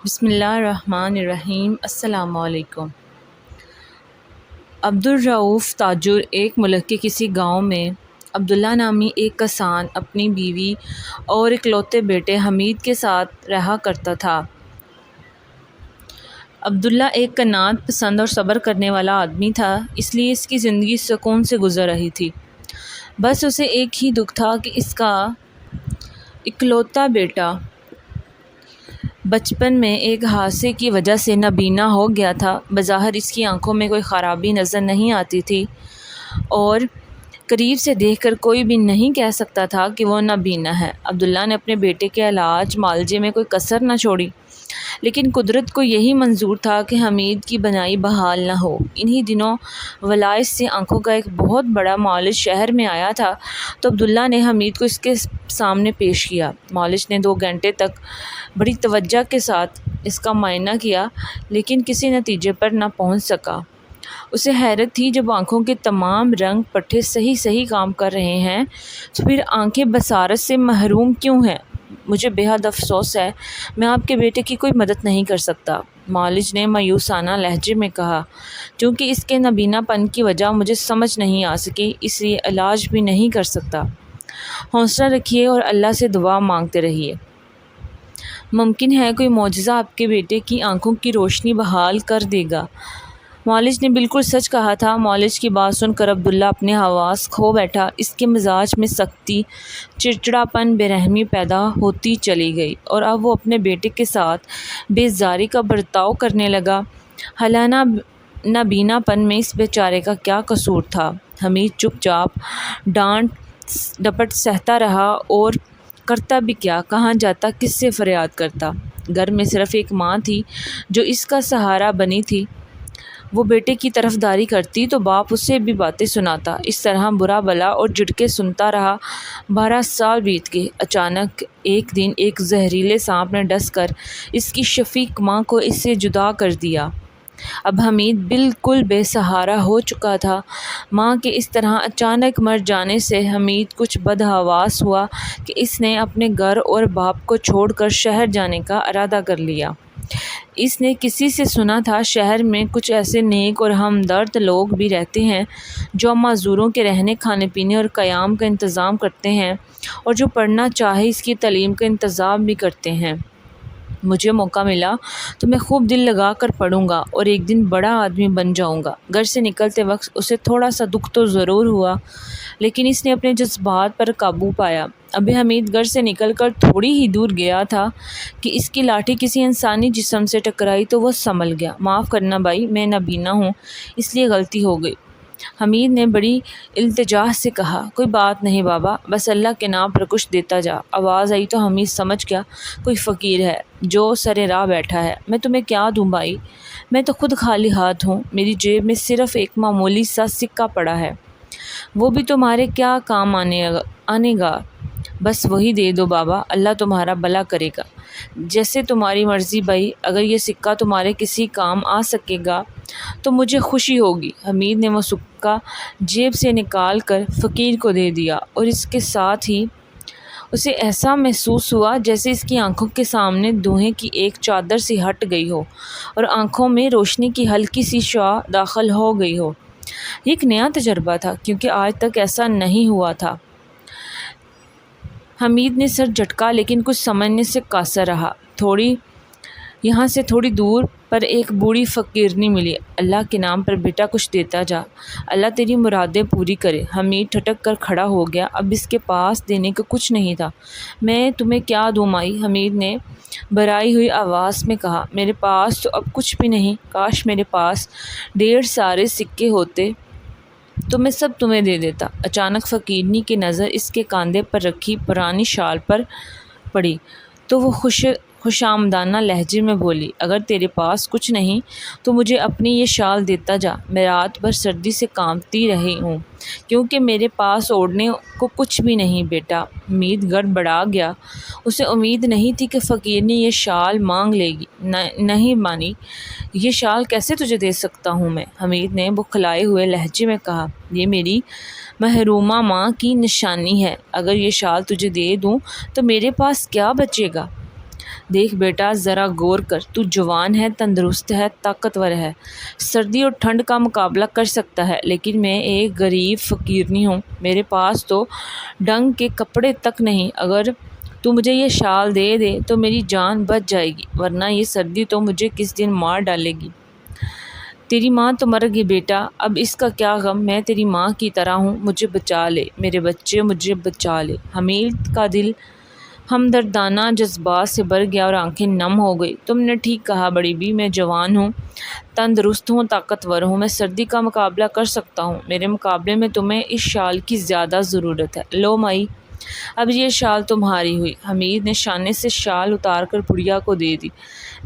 بسم اللہ الرحمن الرحیم۔ السلام علیکم۔ عبدالرؤف تاجر ایک ملک کے کسی گاؤں میں عبداللہ نامی ایک کسان اپنی بیوی اور اکلوتے بیٹے حمید کے ساتھ رہا کرتا تھا۔ عبداللہ ایک قناعت پسند اور صبر کرنے والا آدمی تھا، اس لیے اس کی زندگی سکون سے گزر رہی تھی۔ بس اسے ایک ہی دکھ تھا کہ اس کا اکلوتا بیٹا بچپن میں ایک حادثے کی وجہ سے نابینا ہو گیا تھا۔ بظاہر اس کی آنکھوں میں کوئی خرابی نظر نہیں آتی تھی اور قریب سے دیکھ کر کوئی بھی نہیں کہہ سکتا تھا کہ وہ نابینا ہے۔ عبداللہ نے اپنے بیٹے کے علاج معالجے میں کوئی کسر نہ چھوڑی، لیکن قدرت کو یہی منظور تھا کہ حمید کی بینائی بحال نہ ہو۔ انہی دنوں ولائس سے آنکھوں کا ایک بہت بڑا معالج شہر میں آیا تھا، تو عبداللہ نے حمید کو اس کے سامنے پیش کیا۔ معالج نے 2 گھنٹے تک بڑی توجہ کے ساتھ اس کا معائنہ کیا، لیکن کسی نتیجے پر نہ پہنچ سکا۔ اسے حیرت تھی، جب آنکھوں کے تمام رنگ پٹھے صحیح کام کر رہے ہیں تو پھر آنکھیں بصارت سے محروم کیوں ہیں؟ مجھے بے حد افسوس ہے، میں آپ کے بیٹے کی کوئی مدد نہیں کر سکتا، معالج نے مایوسانہ لہجے میں کہا۔ چونکہ اس کے نابینا پن کی وجہ مجھے سمجھ نہیں آ سکی، اس لیے علاج بھی نہیں کر سکتا۔ حوصلہ رکھیے اور اللہ سے دعا مانگتے رہیے، ممکن ہے کوئی معجزہ آپ کے بیٹے کی آنکھوں کی روشنی بحال کر دے گا۔ معالج نے بالکل سچ کہا تھا۔ معالج کی بات سن کر عبداللہ اپنے حواس کھو بیٹھا۔ اس کے مزاج میں سختی، چڑچڑاپن، بے رحمی پیدا ہوتی چلی گئی اور اب وہ اپنے بیٹے کے ساتھ بیزاری کا برتاؤ کرنے لگا۔ حالانہ نابینا پن میں اس بیچارے کا کیا قصور تھا؟ حمید چپ چاپ ڈانٹ ڈپٹ سہتا رہا، اور کرتا بھی کیا؟ کہاں جاتا، کس سے فریاد کرتا؟ گھر میں صرف ایک ماں تھی جو اس کا سہارا بنی تھی۔ وہ بیٹے کی طرفداری کرتی تو باپ اسے بھی باتیں سناتا۔ اس طرح برا بلا اور جھٹکے سنتا رہا۔ 12 سال بیت گئے۔ اچانک ایک دن ایک زہریلے سانپ نے ڈس کر اس کی شفیق ماں کو اس سے جدا کر دیا۔ اب حمید بالکل بے سہارا ہو چکا تھا۔ ماں کے اس طرح اچانک مر جانے سے حمید کچھ بدحواس ہوا کہ اس نے اپنے گھر اور باپ کو چھوڑ کر شہر جانے کا ارادہ کر لیا۔ اس نے کسی سے سنا تھا شہر میں کچھ ایسے نیک اور ہمدرد لوگ بھی رہتے ہیں جو معذوروں کے رہنے، کھانے پینے اور قیام کا انتظام کرتے ہیں، اور جو پڑھنا چاہے اس کی تعلیم کا انتظام بھی کرتے ہیں۔ مجھے موقع ملا تو میں خوب دل لگا کر پڑھوں گا اور ایک دن بڑا آدمی بن جاؤں گا۔ گھر سے نکلتے وقت اسے تھوڑا سا دکھ تو ضرور ہوا، لیکن اس نے اپنے جذبات پر قابو پایا۔ ابھی حمید گھر سے نکل کر تھوڑی ہی دور گیا تھا کہ اس کی لاٹھی کسی انسانی جسم سے ٹکرائی تو وہ سنبھل گیا۔ معاف کرنا بھائی، میں نابینا ہوں، اس لیے غلطی ہو گئی، حمید نے بڑی التجا سے کہا۔ کوئی بات نہیں بابا، بس اللہ کے نام پر کچھ دیتا جا۔ آواز آئی تو حمید سمجھ گیا کوئی فقیر ہے جو سرے راہ بیٹھا ہے۔ میں تمہیں کیا دوں بھائی، میں تو خود خالی ہاتھ ہوں، میری جیب میں صرف ایک معمولی سا سکہ پڑا ہے، وہ بھی تمہارے کیا کام آنے گا، بس وہی دے دو بابا، اللہ تمہارا بھلا کرے گا۔ جیسے تمہاری مرضی بھائی، اگر یہ سکہ تمہارے کسی کام آ سکے گا تو مجھے خوشی ہوگی۔ حمید نے وہ سکہ جیب سے نکال کر فقیر کو دے دیا، اور اس کے ساتھ ہی اسے ایسا محسوس ہوا جیسے اس کی آنکھوں کے سامنے دھوئیں کی ایک چادر سی ہٹ گئی ہو اور آنکھوں میں روشنی کی ہلکی سی شعاع داخل ہو گئی ہو۔ یہ ایک نیا تجربہ تھا، کیونکہ آج تک ایسا نہیں ہوا تھا۔ حمید نے سر جھٹکا، لیکن کچھ سمجھنے سے قاصر رہا۔ یہاں سے تھوڑی دور پر ایک بوڑھی فقیرنی ملی۔ اللہ کے نام پر بیٹا کچھ دیتا جا، اللہ تیری مرادیں پوری کرے۔ حمید ٹھٹک کر کھڑا ہو گیا۔ اب اس کے پاس دینے کو کچھ نہیں تھا۔ میں تمہیں کیا دوں مائی، حمید نے بھرائی ہوئی آواز میں کہا۔ میرے پاس تو اب کچھ بھی نہیں، کاش میرے پاس ڈھیر سارے سکے ہوتے تو میں سب تمہیں دے دیتا۔ اچانک فقیرنی کی نظر اس کے کاندھے پر رکھی پرانی شال پر پڑی تو وہ خوشامدانہ لہجے میں بولی، اگر تیرے پاس کچھ نہیں تو مجھے اپنی یہ شال دیتا جا، میں رات بھر سردی سے کانپتی رہی ہوں کیونکہ میرے پاس اوڑھنے کو کچھ بھی نہیں بیٹا۔ حمید گڑبڑا گیا۔ اسے امید نہیں تھی کہ فقیرنی یہ شال مانگ لے گی۔ نہیں مانی، یہ شال کیسے تجھے دے سکتا ہوں میں، حمید نے بوکھلائے ہوئے لہجے میں کہا۔ یہ میری محرومہ ماں کی نشانی ہے، اگر یہ شال تجھے دے دوں تو میرے پاس کیا بچے گا؟ دیکھ بیٹا ذرا غور کر، تو جوان ہے، تندرست ہے، طاقتور ہے، سردی اور ٹھنڈ کا مقابلہ کر سکتا ہے، لیکن میں ایک غریب فقیرنی ہوں، میرے پاس تو ڈنگ کے کپڑے تک نہیں۔ اگر تو مجھے یہ شال دے دے تو میری جان بچ جائے گی، ورنہ یہ سردی تو مجھے کس دن مار ڈالے گی۔ تیری ماں تو مر گئی بیٹا، اب اس کا کیا غم، میں تیری ماں کی طرح ہوں، مجھے بچا لے میرے بچے، مجھے بچا لے۔ حمید کا دل ہمدردانہ جذبات سے بھر گیا اور آنکھیں نم ہو گئی۔ تم نے ٹھیک کہا بڑی بی، میں جوان ہوں، تندرست ہوں، طاقتور ہوں، میں سردی کا مقابلہ کر سکتا ہوں، میرے مقابلے میں تمہیں اس شال کی زیادہ ضرورت ہے۔ لو مائی، اب یہ شال تمہاری ہوئی۔ حمید نے شانے سے شال اتار کر بڑھیا کو دے دی۔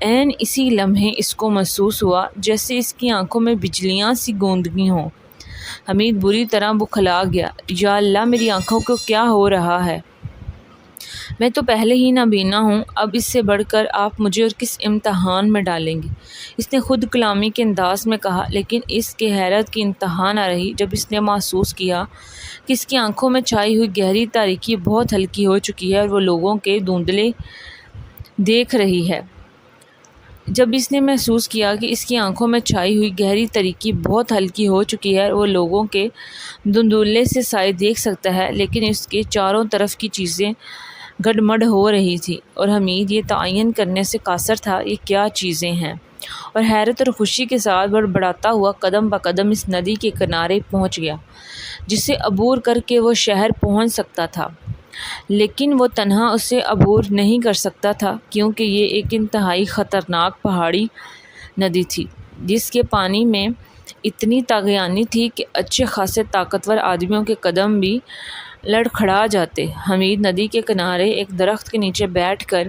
عین اسی لمحے اس کو محسوس ہوا جیسے اس کی آنکھوں میں بجلیاں سی گوندگی ہوں۔ حمید بری طرح بوکھلا گیا۔ یا اللہ، میری آنکھوں کو کیا ہو رہا ہے؟ میں تو پہلے ہی نابینا ہوں، اب اس سے بڑھ کر آپ مجھے اور کس امتحان میں ڈالیں گے؟ اس نے خود کلامی کے انداز میں کہا، لیکن اس کے حیرت کی انتہا نہ رہی جب اس نے محسوس کیا کہ اس کی آنکھوں میں چھائی ہوئی گہری تاریکی بہت ہلکی ہو چکی ہے اور وہ لوگوں کے دھندلے دیکھ رہی ہے۔ جب اس نے محسوس کیا کہ اس کی آنکھوں میں چھائی ہوئی گہری تاریکی بہت ہلکی ہو چکی ہے اور وہ لوگوں کے دھندلے سے سائے دیکھ سکتا ہے، لیکن اس کے چاروں طرف کی چیزیں گڈمڈ ہو رہی تھی اور حمید یہ تعین کرنے سے قاصر تھا یہ کیا چیزیں ہیں، اور حیرت اور خوشی کے ساتھ بڑبڑاتا ہوا قدم بقدم اس ندی کے کنارے پہنچ گیا جسے عبور کر کے وہ شہر پہنچ سکتا تھا، لیکن وہ تنہا اسے عبور نہیں کر سکتا تھا کیونکہ یہ ایک انتہائی خطرناک پہاڑی ندی تھی جس کے پانی میں اتنی طاغیانی تھی کہ اچھے خاصے طاقتور آدمیوں کے قدم بھی لڑکھڑا جاتے۔ حمید ندی کے کنارے ایک درخت کے نیچے بیٹھ کر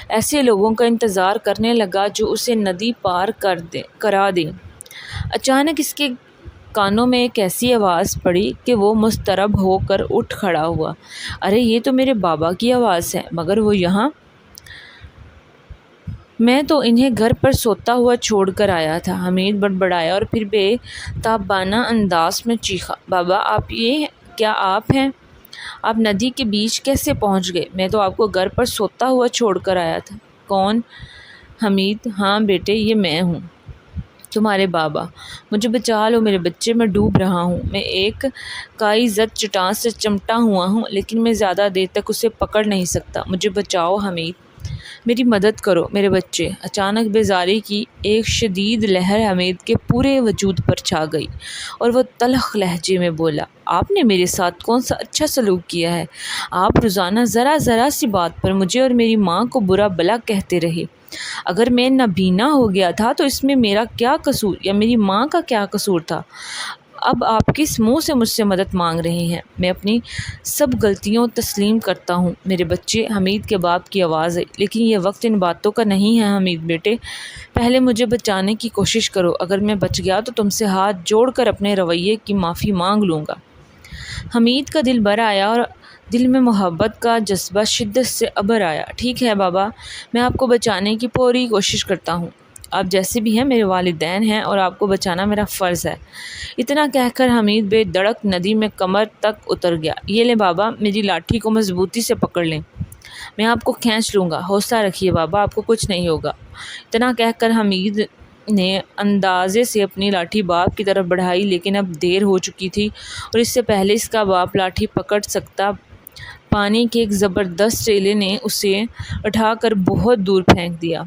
ایسے لوگوں کا انتظار کرنے لگا جو اسے ندی پار کرا دیں۔ اچانک اس کے کانوں میں ایک ایسی آواز پڑی کہ وہ مضطرب ہو کر اٹھ کھڑا ہوا۔ ارے یہ تو میرے بابا کی آواز ہے، مگر وہ یہاں؟ میں تو انہیں گھر پر سوتا ہوا چھوڑ کر آیا تھا۔ حمید بڑبڑایا اور پھر بے تابانہ انداز میں چیخا، بابا کیا آپ ہیں؟ آپ ندی کے بیچ کیسے پہنچ گئے؟ میں تو آپ کو گھر پر سوتا ہوا چھوڑ کر آیا تھا۔ کون؟ حمید، ہاں بیٹے، یہ میں ہوں، تمہارے بابا۔ مجھے بچا لو میرے بچے، میں ڈوب رہا ہوں، میں ایک کائی زد چٹان سے چمٹا ہوا ہوں، لیکن میں زیادہ دیر تک اسے پکڑ نہیں سکتا، مجھے بچاؤ حمید، میری مدد کرو میرے بچے۔ اچانک بیزاری کی ایک شدید لہر حمید کے پورے وجود پر چھا گئی اور وہ تلخ لہجے میں بولا، آپ نے میرے ساتھ کون سا اچھا سلوک کیا ہے؟ آپ روزانہ ذرا ذرا سی بات پر مجھے اور میری ماں کو برا بھلا کہتے رہے۔ اگر میں نابینا ہو گیا تھا تو اس میں میرا کیا قصور، یا میری ماں کا کیا قصور تھا؟ اب آپ کس منہ سے مجھ سے مدد مانگ رہے ہیں؟ میں اپنی سب غلطیوں تسلیم کرتا ہوں میرے بچے، حمید کے باپ کی آواز آئی، لیکن یہ وقت ان باتوں کا نہیں ہے حمید بیٹے، پہلے مجھے بچانے کی کوشش کرو، اگر میں بچ گیا تو تم سے ہاتھ جوڑ کر اپنے رویے کی معافی مانگ لوں گا۔ حمید کا دل بھر آیا اور دل میں محبت کا جذبہ شدت سے ابھر آیا۔ ٹھیک ہے بابا، میں آپ کو بچانے کی پوری کوشش کرتا ہوں، آپ جیسے بھی ہیں میرے والدین ہیں اور آپ کو بچانا میرا فرض ہے۔ اتنا کہہ کر حمید بے دڑک ندی میں کمر تک اتر گیا۔ یہ لیں بابا، میری لاٹھی کو مضبوطی سے پکڑ لیں، میں آپ کو کھینچ لوں گا، حوصلہ رکھیے بابا، آپ کو کچھ نہیں ہوگا۔ اتنا کہہ کر حمید نے اندازے سے اپنی لاٹھی باپ کی طرف بڑھائی، لیکن اب دیر ہو چکی تھی اور اس سے پہلے اس کا باپ لاٹھی پکڑ سکتا پانی کے ایک زبردست ریلے نے اسے اٹھا کر بہت دور پھینک دیا۔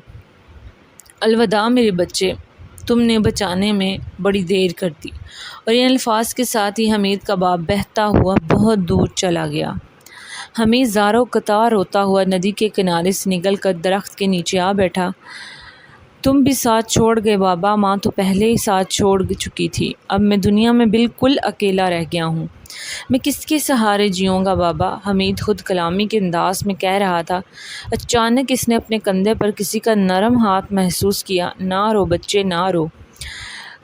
الوداع میرے بچے، تم نے بچانے میں بڑی دیر کر دی، اور ان الفاظ کے ساتھ ہی حمید کا باپ بہتا ہوا بہت دور چلا گیا۔ حمید زاروں قطار روتا ہوا ندی کے کنارے سے نکل کر درخت کے نیچے آ بیٹھا۔ تم بھی ساتھ چھوڑ گئے بابا، ماں تو پہلے ہی ساتھ چھوڑ چکی تھی، اب میں دنیا میں بالکل اکیلا رہ گیا ہوں، میں کس کے سہارے جیوں گا بابا؟ حمید خود کلامی کے انداز میں کہہ رہا تھا۔ اچانک اس نے اپنے کندھے پر کسی کا نرم ہاتھ محسوس کیا۔ نہ رو بچے، نہ رو،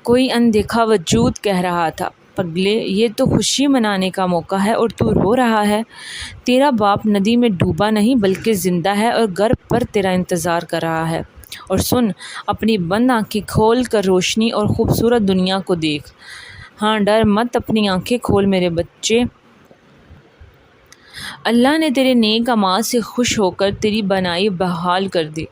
کوئی اندیکھا وجود کہہ رہا تھا، پگلے یہ تو خوشی منانے کا موقع ہے اور تو رو رہا ہے، تیرا باپ ندی میں ڈوبا نہیں بلکہ زندہ ہے اور گھر پر تیرا انتظار کر رہا ہے، اور سن، اپنی بند آنکھیں کھول کر روشنی اور خوبصورت دنیا کو دیکھ، ہاں ڈر مت، اپنی آنکھیں کھول میرے بچے، اللہ نے تیرے نیک اعمال سے خوش ہو کر تیری بنائی بحال کر دی۔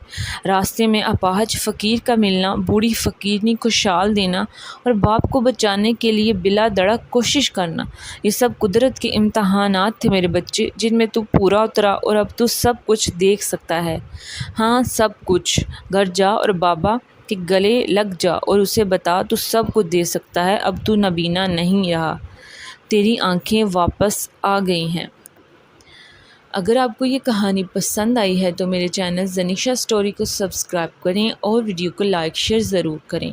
راستے میں اپاہج فقیر کا ملنا، بوڑھی فقیرنی کو شال دینا اور باپ کو بچانے کے لیے بلا دڑک کوشش کرنا، یہ سب قدرت کے امتحانات تھے میرے بچے، جن میں تو پورا اترا اور اب تو سب کچھ دیکھ سکتا ہے۔ ہاں سب کچھ۔ گھر جا اور بابا کے گلے لگ جا اور اسے بتا تو سب کچھ دے سکتا ہے، اب تو نابینا نہیں رہا، تیری آنکھیں واپس آ گئی ہیں۔ اگر آپ کو یہ کہانی پسند آئی ہے تو میرے چینل زنیشا سٹوری کو سبسکرائب کریں اور ویڈیو کو لائک شیئر ضرور کریں۔